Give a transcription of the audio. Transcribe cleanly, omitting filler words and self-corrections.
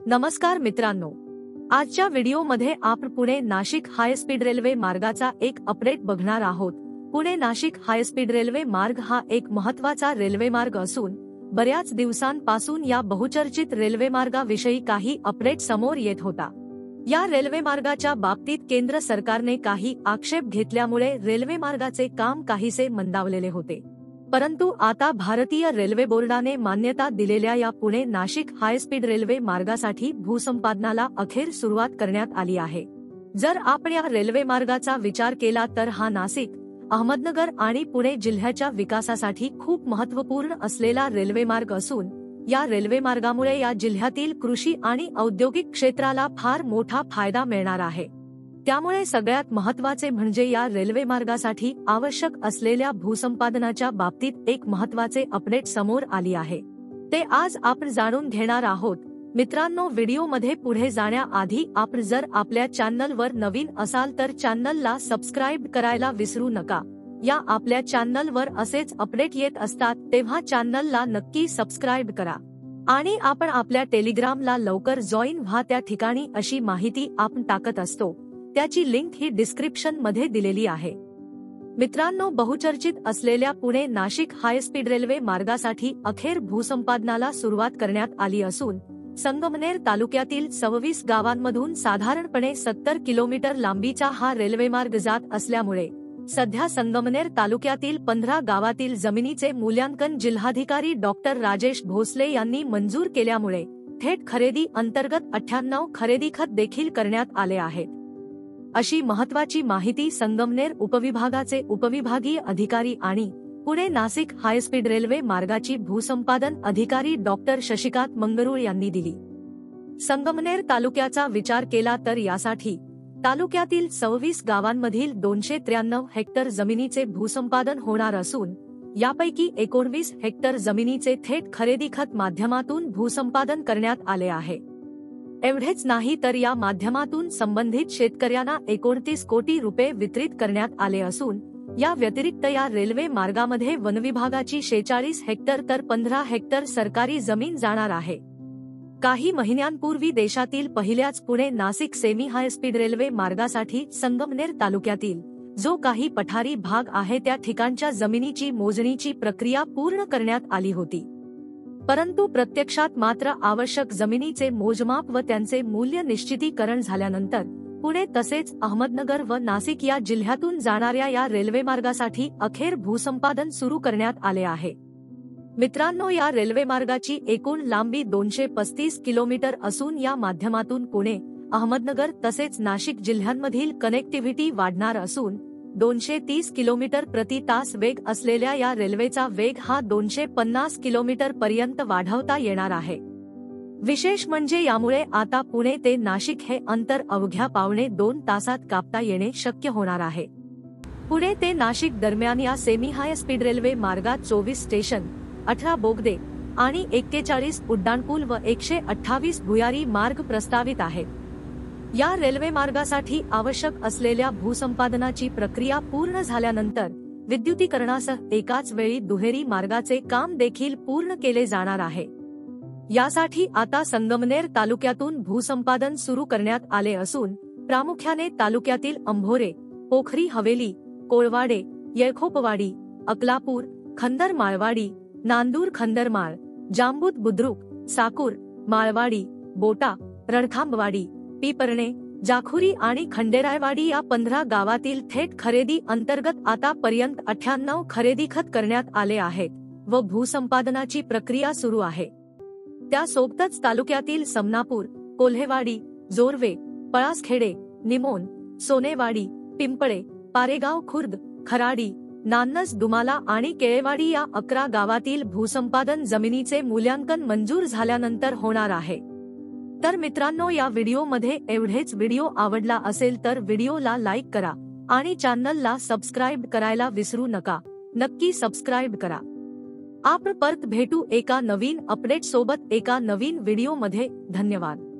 नमस्कार मित्रांनो, आजच्या व्हिडिओमध्ये आपण Pune Nashik high speed railway मार्गाचा एक अपडेट बघणार आहोत। Pune Nashik high speed railway मार्ग हा एक महत्त्वाचा रेल्वे मार्ग असून बऱ्याच दिवसांपासून या बहुचर्चित रेल्वे मार्गाविषयी काही अपडेट समोर येत होता। या रेल्वे मार्गाच्या बाबतीत केंद्र सरकारने काही आक्षेप घेतल्यामुळे रेल्वे मार्गाचे काम काहीसे मंदावलेले होते। परंतु आता भारतीय रेल्वे बोर्डाने मान्यता दिलेल्या या Pune Nashik high speed railway मार्गासाठी भूसंपादनाला अखेर सुरुवात करण्यात आली आहे। जर आपण या रेल्वे मार्गाचा विचार केला तर हा नाशिक, अहमदनगर आणि पुणे जिल्ह्याच्या विकासासाठी खूप महत्त्वपूर्ण असलेला रेल्वे मार्ग असून या रेल्वे मार्गामुळे या जिल्ह्यातील कृषी आणि औद्योगिक क्षेत्राला फार मोठा फायदा मिळणार आहे। त्यामुळे सगळ्यात महत्त्वाचे म्हणजे या रेल्वे मार्गासाठी आवश्यक असलेल्या भूसंपादनाच्या बाबतीत एक महत्त्वाचे अपडेट समोर आली आहे। ते आज आपण जाणून घेणार आहोत। मित्रांनो, व्हिडिओमध्ये पुढे जाण्याआधी आपण जर आपल्या चॅनलवर नवीन असाल तर चॅनलला सबस्क्राइब करायला विसरू नका। या आपल्या चॅनलवर असेच अपडेट येत असतात, तेव्हा चॅनलला नक्की सबस्क्राइब करा आणि आपण आपल्या टेलिग्रामला लवकर जॉईन व्हा। त्या ठिकाणी अशी माहिती आपण टाकत असतो, त्याची लिंक ही डिस्क्रिप्शन मध्ये दिलेली आहे। मित्रांनो, बहुचर्चित असलेल्या Pune Nashik high speed railway मार्गासाठी अखेर भूसंपादनाला सुरुवात करण्यात आली असून संगमनेर तालुक्यातील 26 गावांमधून साधारणपणे 70 किलोमीटर लांबीचा हा रेल्वे मार्ग जात असल्यामुळे सध्या संगमनेर तालुक्यातील 15 गावातील जमिनीचे मूल्यांकन जिल्हाधिकारी डॉक्टर राजेश भोसले यांनी मंजूर केल्यामुळे थेट खरेदी अंतर्गत 98 खरेदी खत देखील करण्यात आले आहेत। अशी महत्त्वाची माहिती संगमनेर उपविभागाचे उपविभागीय अधिकारी आणि Pune Nashik high speed railway मार्गाची भूसंपादन अधिकारी डॉक्टर शशिकांत मंगरुळ यांनी दिली। संगमनेर तालुक्याचा विचार केला तर यासाठी तालुक्यातील 26 गावांमधील 293 हेक्टर जमिनीचे भूसंपादन होणार असून यापैकी 19 हेक्टर जमिनीचे थेट खरेदी खत माध्यमातून भूसंपादन करण्यात आले आहे। एवढेच नाही तर या माध्यमातून संबंधित शेतकऱ्यांना 29 कोटी रुपये वितरित करण्यात आले असून या व्यतिरिक्त या रेल्वे मार्गामध्ये वनविभागाची 46 हेक्टर तर 15 हेक्टर सरकारी जमीन जाणार आहे। काही महिन्यांपूर्वी देशातील पहिल्याच Pune Nashik semi high speed railway मार्गासाठी संगमनेर तालुक्यातील जो काही पठारी भाग आहे त्या ठिकाणच्या जमिनीची मोजणीची प्रक्रिया पूर्ण करण्यात आली होती। परंतु प्रत्यक्षात मात्र आवश्यक जमिनीचे मोजमाप व त्यांचे मूल्य निश्चितीकरण झाल्यानंतर पुणे तसेच अहमदनगर व नाशिक या जिल्ह्यातून जाणाऱ्या या रेल्वे मार्गासाठी अखेर भूसंपादन सुरू करण्यात आले आहे। मित्रांनो, या रेल्वे मार्गाची एकूण लांबी 235 किलोमीटर असून या माध्यमातून पुणे, अहमदनगर तसेच नाशिक जिल्ह्यांमधील कनेक्टिव्हिटी वाढणार असून 230 किलोमीटर प्रति तास वेग असलेल्या या रेल्वेचा वेग हा 250 किलोमीटर पर्यंत वाढवता येणार आहे। विशेष म्हणजे यामुळे आता पुणे ते नाशिक हे अंतर अवघ्या 1.25 तासात कापता येणे शक्य होणार आहे। पुणे ते नाशिक दरम्यान या सेमी हाय स्पीड रेल्वे मार्गात 24 स्टेशन, 18 बोगदे आणि 41 उड्डाणपूल व 128 भुयारी मार्ग प्रस्तावित आहेत। या रेल्वे मार्गासाठी आवश्यक असलेल्या भूसंपादनाची प्रक्रिया पूर्ण झाल्यानंतर विद्युतीकरणासह एकाच वेळी दुहेरी मार्गाचे काम देखील पूर्ण केले जाणार आहे। यासाठी आता संगमनेर तालुक्यातून भूसंपादन सुरू करण्यात आले असून प्रामुख्याने तालुक्यातील अंभोरे, पोखरी हवेली, कोळवाडे, येळखोपवाडी, अकलापूर, खंदर माळवाडी, नांदूर खंदरमाळ, जांबूत बुद्रुक, साकूर, माळवाडी, बोटा, रणखांबवाडी, पिपरणे, जाखुरी आणि खंडेरायवाडी या 15 गावातील थेट खरेदी अंतर्गत आतापर्यंत 98 खरेदी खत करण्यात आले आहेत व भूसंपादनाची प्रक्रिया सुरू आहे। त्यासोबतच तालुक्यातील समनापूर, कोल्हेवाडी, जोरवे, पळासखेडे, निमोन, सोनेवाडी, पिंपळे, पारेगाव खुर्द, खराडी, नान्नज दुमाला आणि केळेवाडी या 11 गावातील भूसंपादन जमिनीचे मूल्यांकन मंजूर झाल्यानंतर होणार आहे। तर मित्रांनो, या व्हिडिओमध्ये एवढेच। व्हिडिओ आवडला असेल तर व्हिडिओला लाईक करा आणि चॅनलला सबस्क्राइब करायला विसरू नका। नक्की सबस्क्राइब करा। आपण परत भेटू एका नवीन अपडेट सोबत एका नवीन व्हिडिओमध्ये। धन्यवाद।